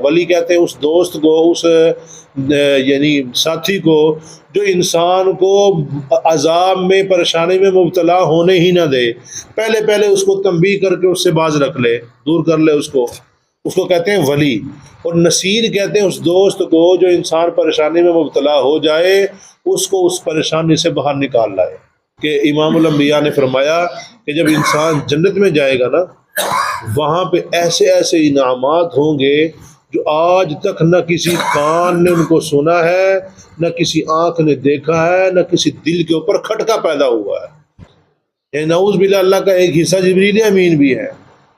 ولی کہتے ہیں اس دوست کو، اس یعنی ساتھی کو جو انسان کو عذاب میں پریشانی میں مبتلا ہونے ہی نہ دے، پہلے اس کو تنبیہ کر کے اس سے باز رکھ لے، دور کر لے اس کو کہتے ہیں ولی۔ اور نصیر کہتے ہیں اس دوست کو جو انسان پریشانی میں مبتلا ہو جائے اس کو اس پریشانی سے باہر نکال لائے۔ کہ امام الانبیاء نے فرمایا کہ جب انسان جنت میں جائے گا نا، وہاں پہ ایسے ایسے انعامات ہوں گے جو آج تک نہ کسی کان نے ان کو سنا ہے، نہ کسی آنکھ نے دیکھا ہے، نہ کسی دل کے اوپر کھٹکا پیدا ہوا ہے۔ یعنی نعوذ باللہ اللہ کا ایک حصہ جبریل امین بھی ہے۔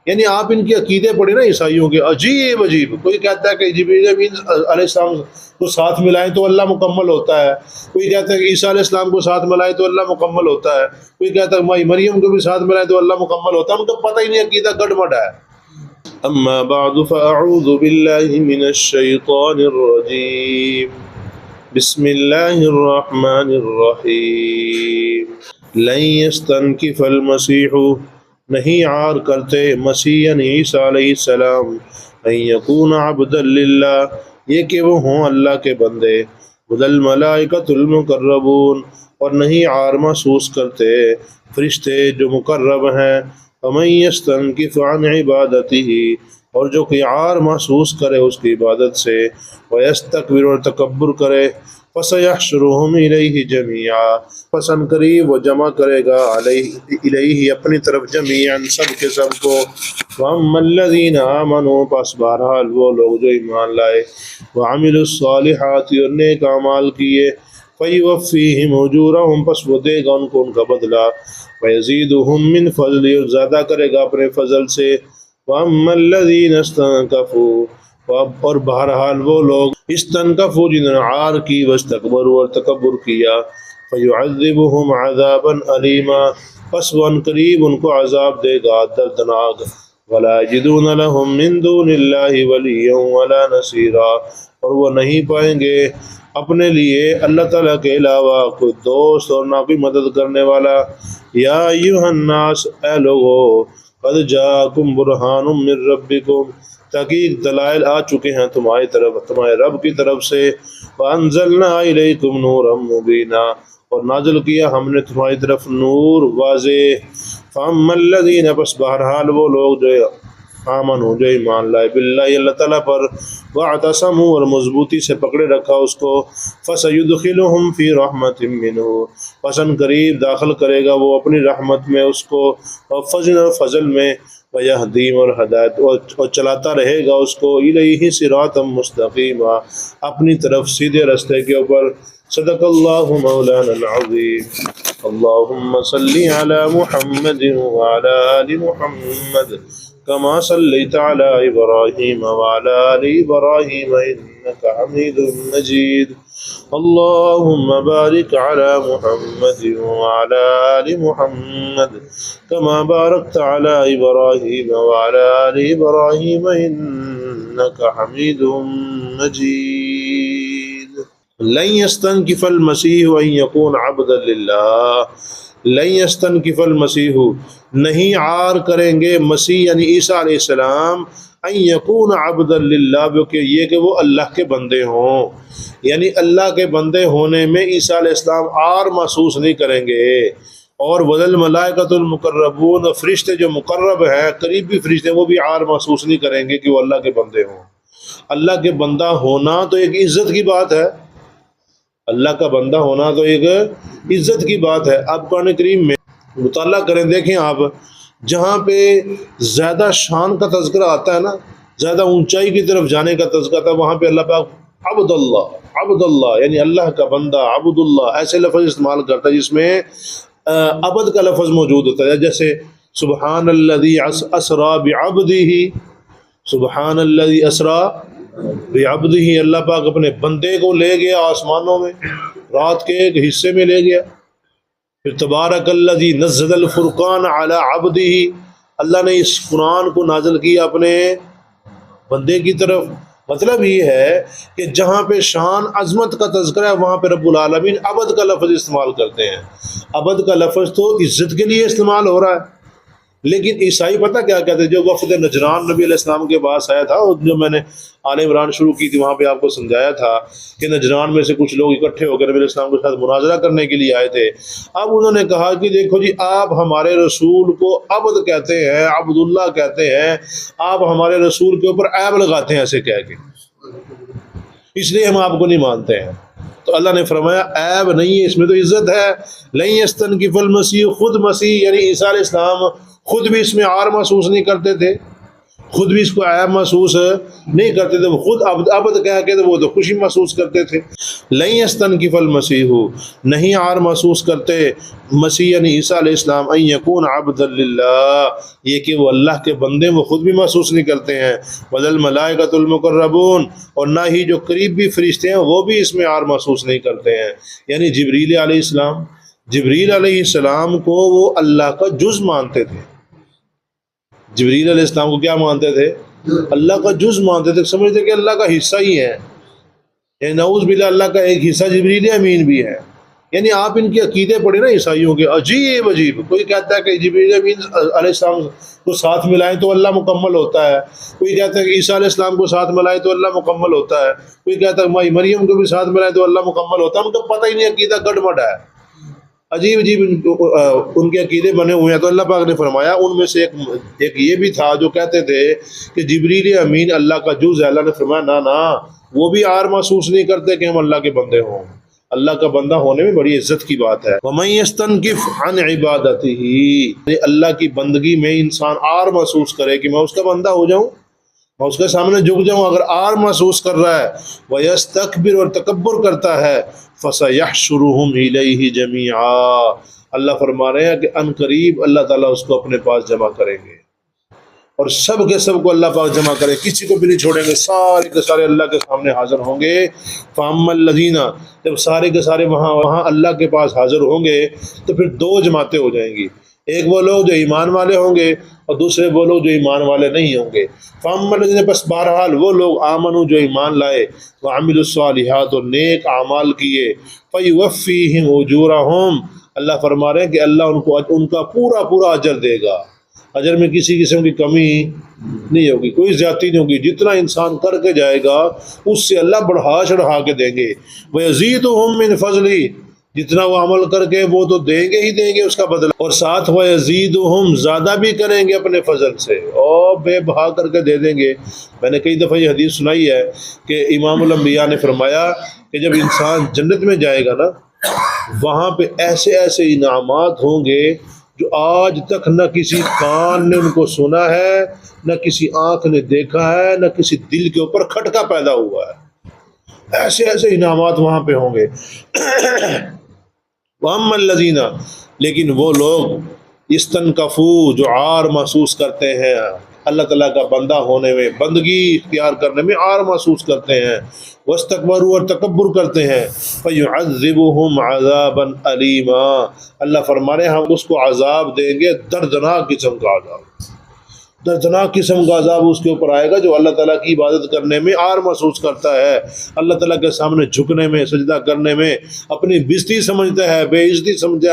یعنی آپ ان کے عقیدے پڑھیں نا عیسائیوں کے، عجیب عجیب۔ کوئی کہتا ہے کہ جبریل امین علیہ السلام کو ساتھ ملائیں تو اللہ مکمل ہوتا ہے، کوئی کہتا ہے کہ عیسیٰ علیہ السلام کو ساتھ ملائیں تو اللہ مکمل ہوتا ہے، کوئی کہتا ہے مائی مریم کو بھی ساتھ ملائیں تو اللہ مکمل ہوتا ہے۔ ان کو پتہ ہی نہیں، عقیدہ گڑبڑ ہے۔ اما بعد فاعوذ باللہ من الشیطان الرجیم، بسم اللہ الرحمن الرحیم۔ لن یستنکف المسیح، نہیں عار کرتے مسیح عیسیٰ علیہ السلام، ان یکون عبدا للہ، یہ کہ وہ ہوں اللہ کے بندے، ولا الملائکۃ المقربون، اور نہیں عار محسوس کرتے فرشتے جو مقرب ہیں، ومن یستنکف عن عبادتہ، اور جو کہ عار محسوس کرے اس کی عبادت سے، ویستکبر، اور تکبر کرے، فسیحشرہم الیہ جمیعا، پس ان قریب وہ جمع کرے گا الیہ اپنی طرف جمیعا سب کے سب کو۔ وَأَمَّا الَّذِينَ آمَنُوا، پس بہرحال وہ لوگ جو ایمان لائے، وَعَمِلُوا الصَّالِحَاتِ، اور نیک اعمال کیے، فَيُوَفِّيهِمْ أُجُورَهُمْ، پس وہ دے گا ان کو ان کا بدلہ، وَيَزِيدُهُمْ مِنْ فَضْلِهِ، اور زیادہ کرے گا اپنے فضل سے۔ وَأَمَّا الَّذِينَ اسْتَنكَفُوا، اور بہرحال وہ لوگ استنکفوا جنہوں نے عار کی، واستکبروا، اور تکبر کیا، فَيُعَذِّبُهُمْ عَذَابًا أَلِيمًا، پس وہ ان قریب ان کو عذاب دے گا دردناک، وَلَا يَجِدُونَ لَهُم مِّن دُونِ اللَّهِ وَلِيًّا وَلَا نَصِيرًا، اور وہ نہیں پائیں گے اپنے لیے اللہ تعالیٰ کے علاوہ کوئی دوست اور نہ کوئی مدد کرنے والا۔ یا ایھا الناس، اے لوگو، قد جاءکم برہان من ربکم، تحقیق دلائل آ چکے ہیں تمہارے رب کی طرف سے، وَأَنزَلْنَا إِلَيْكُمْ نُورًا مُبِينًا، اور نازل کیا ہم نے تمہاری طرف نور واضح۔ فَأَمَّا الَّذِينَ، پس بہرحال وہ لوگ جو آمنوا، جو ایمان لائے، باللہ اللہ تعالیٰ پر، وَاعْتَصَمُوا، اور مضبوطی سے پکڑے رکھا اس کو، فَسَيُدْخِلُهُمْ فِي رَحْمَةٍ مِّنْهُ، پس ان قریب داخل کرے گا وہ اپنی رحمت میں اس کو، فضل میں، وَيَهْدِيهِمْ، اور ہدایت، اور چلاتا رہے گا اس کو، اِلَيْهِ صِرَاطًا مُسْتَقِيمًا، اپنی طرف سیدھے راستے کے اوپر۔ صدق اللہ مولانا العظیم۔ اللہم صلی علی محمد وعلی آل محمد کما صلیت علی ابراہیم وعلی آل ابراہیم انک حمید مجید۔ اللہم بارک علی محمد وعلی آل محمد کما بارکت علی ابراہیم وعلی آل ابراہیم انک حمید مجید۔ لن یستنکف المسیح ان یکون عبدا للہ، لن یستنکف المسیح، نہیں عار کریں گے مسیح یعنی عیسیٰ علیہ السلام، ان یکون عبدا للہ، یہ کہ وہ اللہ کے بندے ہوں، یعنی اللہ کے بندے ہونے میں عیسیٰ علیہ السلام عار محسوس نہیں کریں گے۔ اور وَلَا الْمَلَائِكَةُ الْمُقَرَّبُونَ، فرشتے جو مقرب ہیں، قریبی فرشتے، وہ بھی عار محسوس نہیں کریں گے کہ وہ اللہ کے بندے ہوں۔ اللہ کے بندہ ہونا تو ایک عزت کی بات ہے، اللہ کا بندہ ہونا تو ایک عزت کی بات ہے۔ آپ قرآن کریم میں مطالعہ کریں، دیکھیں آپ، جہاں پہ زیادہ شان کا تذکرہ آتا ہے نا، زیادہ اونچائی کی طرف جانے کا تذکرہ آتا ہے، وہاں پہ اللہ پاک عبد اللہ یعنی اللہ کا بندہ، عبد اللہ ایسے لفظ استعمال کرتا ہے جس میں عبد کا لفظ موجود ہوتا ہے، جیسے سبحان الذی اسریٰ بعبدہ، سبحان الذی اسریٰ بعبدہ، اللہ پاک اپنے بندے کو لے گیا آسمانوں میں، رات کے ایک حصے میں لے گیا۔ پھر تبارک الذی نزل الفرقان علی عبدہ، اللہ نے اس قرآن کو نازل کیا اپنے بندے کی طرف۔ مطلب یہ ہے کہ جہاں پہ شان عظمت کا تذکرہ ہے وہاں پہ رب العالمین عبد کا لفظ استعمال کرتے ہیں۔ عبد کا لفظ تو عزت کے لیے استعمال ہو رہا ہے، لیکن عیسائی پتہ کیا کہتے ہیں؟ جو وفد نجران نبی علیہ السلام کے پاس آیا تھا، جو میں نے آل عمران شروع کی تھی وہاں پہ آپ کو سمجھایا تھا کہ نجران میں سے کچھ لوگ اکٹھے ہو کر نبی علیہ السلام کے ساتھ مناظرہ کرنے کے لیے آئے تھے۔ اب انہوں نے کہا کہ دیکھو جی، آپ ہمارے رسول کو عبد کہتے ہیں، عبداللہ کہتے ہیں، آپ ہمارے رسول کے اوپر عیب لگاتے ہیں ایسے کہہ کے، اس لیے ہم آپ کو نہیں مانتے ہیں۔ تو اللہ نے فرمایا عیب نہیں ہے، اس میں تو عزت ہے۔ لن یستنکف المسیح، خود مسیح یعنی عیسیٰ علیہ السلام خود بھی اس میں عار محسوس نہیں کرتے تھے، خود بھی اس کو عیب محسوس نہیں کرتے تھے، وہ خود عبد کہہ کے وہ تو خوشی محسوس کرتے تھے۔ لن یستنکف المسیح، نہیں عار محسوس کرتے مسیح یعنی عیسیٰ علیہ السلام، ان یکون عبدا للہ، یہ کہ وہ اللہ کے بندے وہ خود بھی محسوس نہیں کرتے ہیں۔ ولا الملائکۃ المقربون، اور نہ ہی جو قریبی فرشتے ہیں وہ بھی اس میں عار محسوس نہیں کرتے ہیں۔ یعنی جبریل علیہ السلام، جبریل علیہ السلام کو وہ اللہ کا جز مانتے تھے۔ جبریل علیہ السلام کو کیا مانتے تھے؟ اللہ کا جز مانتے تھے، سمجھتے کہ اللہ کا حصہ ہی ہے، یعنی نعوذ باللہ اللہ کا ایک حصہ جبریل امین بھی ہے۔ یعنی آپ ان کے عقیدے پڑھیں نا عیسائیوں کے، عجیب عجیب، کوئی کہتا ہے کہ جبریل امین علیہ السلام کو ساتھ ملائیں تو اللہ مکمل ہوتا ہے، کوئی کہتا ہے کہ عیسیٰ علیہ السلام کو ساتھ ملائیں تو اللہ مکمل ہوتا ہے، کوئی کہتا ہے مائی مریم کو بھی ساتھ ملائیں تو اللہ مکمل ہوتا ہے۔ ان کو پتہ ہی نہیں، عقیدہ گڑبڑ ہے، عجیب عجیب ان کے عقیدے بنے ہوئے ہیں۔ تو اللہ پاک نے فرمایا ان میں سے ایک یہ بھی تھا جو کہتے تھے کہ جبریل امین اللہ کا جز ہے۔ اللہ نے فرمایا نہ نہ، وہ بھی عار محسوس نہیں کرتے کہ ہم اللہ کے بندے ہوں، اللہ کا بندہ ہونے میں بڑی عزت کی بات ہے۔ وَمَن يَسْتَنْكِفْ عَنْ عِبَادَتِهِ، اللہ کی بندگی میں انسان عار محسوس کرے کہ میں اس کا بندہ ہو جاؤں، میں اس کے سامنے جھک جاؤں، اگر عار محسوس کر رہا ہے، وَيَسْتَكْبِرُ، اور تکبر کرتا ہے، فَسَيَحْشُرُهُمْ إِلَيْهِ جَمِيعًا، اللہ فرما رہے ہیں کہ ان قریب اللہ تعالیٰ اس کو اپنے پاس جمع کریں گے، اور سب کے سب کو اللہ پاک جمع کرے، کسی کو بھی نہیں چھوڑیں گے، سارے کے سارے اللہ کے سامنے حاضر ہوں گے۔ فَأَمَّا الَّذِينَ، جب سارے کے سارے وہاں اللہ کے پاس حاضر ہوں گے تو پھر دو جماعتیں ہو جائیں گی، ایک وہ لوگ جو ایمان والے ہوں گے اور دوسرے وہ لوگ جو ایمان والے نہیں ہوں گے۔ فَأَمَّا الَّذِينَ، بس بہرحال وہ لوگ آمنوا جو ایمان لائے، وَعَمِلُوا الصَّالِحَاتِ، اور نیک اعمال کیے، فَيُوَفِّيهِمْ أُجُورَهُمْ، اللہ فرما رہے ہیں کہ اللہ ان کا پورا پورا اجر دے گا، اجر میں کسی قسم کی کمی نہیں ہوگی، کوئی زیادتی نہیں ہوگی، جتنا انسان کر کے جائے گا اس سے اللہ بڑھا چڑھا کے دیں گے۔ وَيَزِيدُهُم مِّن فَضْلِهِ، جتنا وہ عمل کر کے وہ تو دیں گے ہی دیں گے اس کا بدلہ، اور ساتھ وَيَزِيدُهُم، زیادہ بھی کریں گے اپنے فضل سے، اور بے بہا کر کے دے دیں گے۔ میں نے کئی دفعہ یہ حدیث سنائی ہے کہ امام الانبیاء نے فرمایا کہ جب انسان جنت میں جائے گا نا، وہاں پہ ایسے ایسے انعامات ہوں گے جو آج تک نہ کسی کان نے ان کو سنا ہے، نہ کسی آنکھ نے دیکھا ہے، نہ کسی دل کے اوپر کھٹکا پیدا ہوا ہے، ایسے ایسے انعامات وہاں پہ ہوں گے۔ وَأَمَّا الَّذِينَ، لیکن وہ لوگ استنکفوا، جو عار محسوس کرتے ہیں اللہ تعالیٰ کا بندہ ہونے میں، بندگی اختیار کرنے میں عار محسوس کرتے ہیں، واستکبروا، اور تکبر کرتے ہیں، فَيُعَذِّبُهُمْ عَذَابًا أَلِيمًا، اللہ فرما رہے ہیں ہم اس کو عذاب دیں گے، دردناک قسم کا عذاب، دردناک قسم کا عذاب اس کے اوپر آئے گا جو اللہ تعالیٰ کی عبادت کرنے میں عار محسوس کرتا ہے، اللہ تعالیٰ کے سامنے جھکنے میں، سجدہ کرنے میں اپنی بےزتی سمجھتا ہے، بے عزتی سمجھتا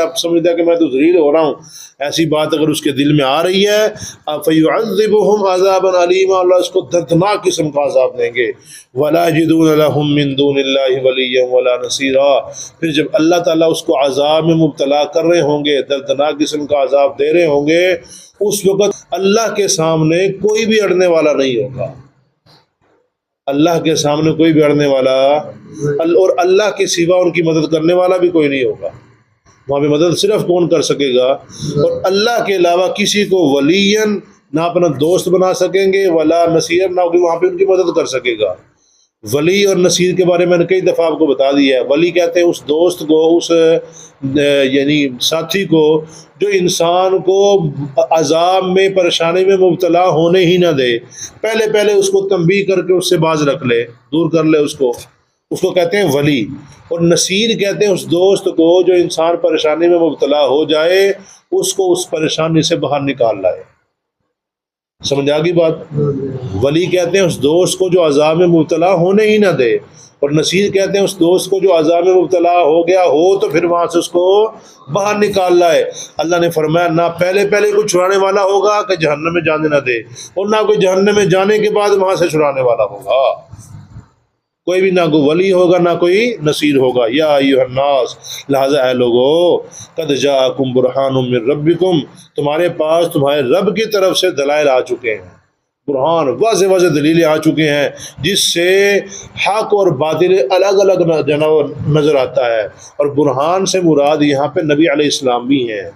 ہے کہ میں تو ذلیل ہو رہا ہوں، ایسی بات اگر اس کے دل میں آ رہی ہے، فَيُعَذِّبُهُمْ عَذَابًا أَلِيمًا، اللہ اس کو دردناک قسم کا عذاب دیں گے۔ وَلَا يَجِدُونَ لَهُم مِّن دُونِ اللَّهِ وَلِيًّا وَلَا نَصِيرًا، پھر جب اللہ تعالیٰ اس کو عذاب میں مبتلا کر رہے ہوں گے، دردناک قسم کا عذاب دے رہے ہوں گے، اس وقت اللہ کے سامنے کوئی بھی اڑنے والا نہیں ہوگا، اللہ کے سامنے کوئی بھی اڑنے والا، اور اللہ کے سوا ان کی مدد کرنے والا بھی کوئی نہیں ہوگا، وہاں پہ مدد صرف کون کر سکے گا، اور اللہ کے علاوہ کسی کو ولین نہ اپنا دوست بنا سکیں گے، ولا نصیر، نہ وہاں پہ ان کی مدد کر سکے گا۔ ولی اور نصیر کے بارے میں نے کئی دفعہ آپ کو بتا دیا ہے، ولی کہتے ہیں اس دوست کو، اس یعنی ساتھی کو جو انسان کو عذاب میں، پریشانی میں مبتلا ہونے ہی نہ دے، پہلے پہلے اس کو تنبیہ کر کے اس سے باز رکھ لے، دور کر لے اس کو کہتے ہیں ولی۔ اور نصیر کہتے ہیں اس دوست کو جو انسان پریشانی میں مبتلا ہو جائے، اس کو اس پریشانی سے باہر نکال لائے، سمجھ آ گئی بات؟ ولی کہتے ہیں اس دوست کو جو عذاب میں مبتلا ہونے ہی نہ دے، اور نصیر کہتے ہیں اس دوست کو جو عذاب میں مبتلا ہو گیا ہو تو پھر وہاں سے اس کو باہر نکال لائے۔ اللہ نے فرمایا نہ پہلے کوئی چھڑانے والا ہوگا کہ جہنم میں جانے نہ دے، اور نہ کوئی جہنم میں جانے کے بعد وہاں سے چھڑانے والا ہوگا، کوئی بھی، نہ کوئی ولی ہوگا نہ کوئی نصیر ہوگا۔ یا ایھا الناس، لہذا اے لوگو، قد جاءکم برہان من ربکم، تمہارے پاس تمہارے رب کی طرف سے دلائل آ چکے ہیں، برہان واضح واضح دلیلیں آ چکے ہیں، جس سے حق اور باطل الگ الگ نظر آتا ہے۔ اور برہان سے مراد یہاں پہ نبی علیہ السلام بھی ہیں،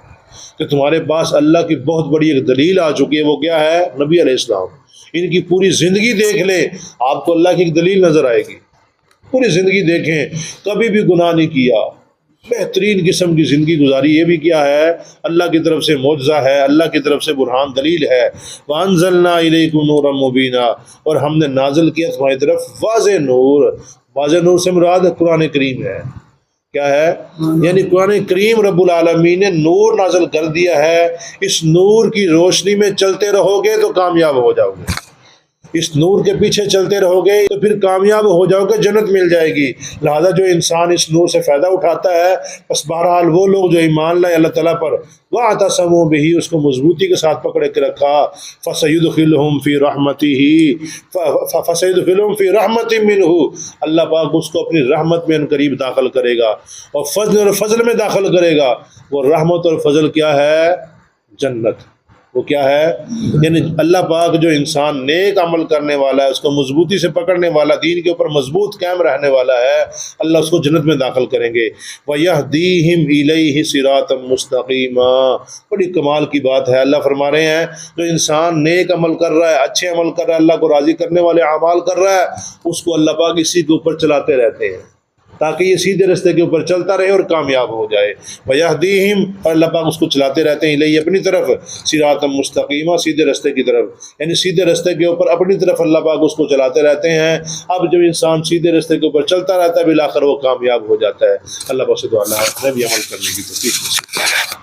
کہ تمہارے پاس اللہ کی بہت بڑی ایک دلیل آ چکی ہے، وہ کیا ہے؟ نبی علیہ السلام۔ ان کی پوری زندگی دیکھ لیں، آپ کو اللہ کی ایک دلیل نظر آئے گی۔ پوری زندگی دیکھیں، کبھی بھی گناہ نہیں کیا، بہترین قسم کی زندگی گزاری، یہ بھی کیا ہے؟ اللہ کی طرف سے معجزہ ہے، اللہ کی طرف سے برہان دلیل ہے۔ وَأَنزَلْنَا إِلَيْكُمْ نُورًا مُبِينًا، اور ہم نے نازل کیا تمہاری طرف واضح نور۔ واضح نور سے مراد قرآن کریم ہے۔ کیا ہے؟ یعنی قرآن کریم رب العالمین نے نور نازل کر دیا ہے، اس نور کی روشنی میں چلتے رہو گے تو کامیاب ہو جاؤ گے، اس نور کے پیچھے چلتے رہو گے تو پھر کامیاب ہو جاؤ گے، جنت مل جائے گی۔ لہذا جو انسان اس نور سے فائدہ اٹھاتا ہے، بس بہرحال وہ لوگ جو ایمان لائے اللہ تعالیٰ پر، وَاعْتَصَمُوا بِهِ، اس کو مضبوطی کے ساتھ پکڑے کے رکھا، فَسَيُدْخِلُهُمْ فِي رَحْمَتِهِ، فَسَيُدْخِلُهُمْ فِي رَحْمَةٍ مِّنْهُ، اللہ پاک اس کو اپنی رحمت میں ان قریب داخل کرے گا، اور فضل میں داخل کرے گا۔ وہ رحمت اور فضل کیا ہے؟ جنت۔ وہ کیا ہے؟ یعنی اللہ پاک جو انسان نیک عمل کرنے والا ہے، اس کو مضبوطی سے پکڑنے والا، دین کے اوپر مضبوط قائم رہنے والا ہے، اللہ اس کو جنت میں داخل کریں گے۔ وَيَهْدِيهِمْ إِلَيْهِ صِرَاطًا مُسْتَقِيمًا، بڑی کمال کی بات ہے۔ اللہ فرما رہے ہیں جو انسان نیک عمل کر رہا ہے، اچھے عمل کر رہا ہے، اللہ کو راضی کرنے والے اعمال کر رہا ہے، اس کو اللہ پاک اسی کے اوپر چلاتے رہتے ہیں تاکہ یہ سیدھے راستے کے اوپر چلتا رہے اور کامیاب ہو جائے۔ وَيَهْدِيهِمْ، اور اللہ پاک اس کو چلاتے رہتے ہیں، الیہ اپنی طرف، صراطا مستقیما، سیدھے راستے کی طرف، یعنی سیدھے راستے کے اوپر اپنی طرف اللہ پاک اس کو چلاتے رہتے ہیں۔ اب جب انسان سیدھے راستے کے اوپر چلتا رہتا ہے، بالآخر وہ کامیاب ہو جاتا ہے۔ اللہ پاک سے دعا ہے ہمیں بھی عمل کرنے کی توفیق نصیب فرمائے۔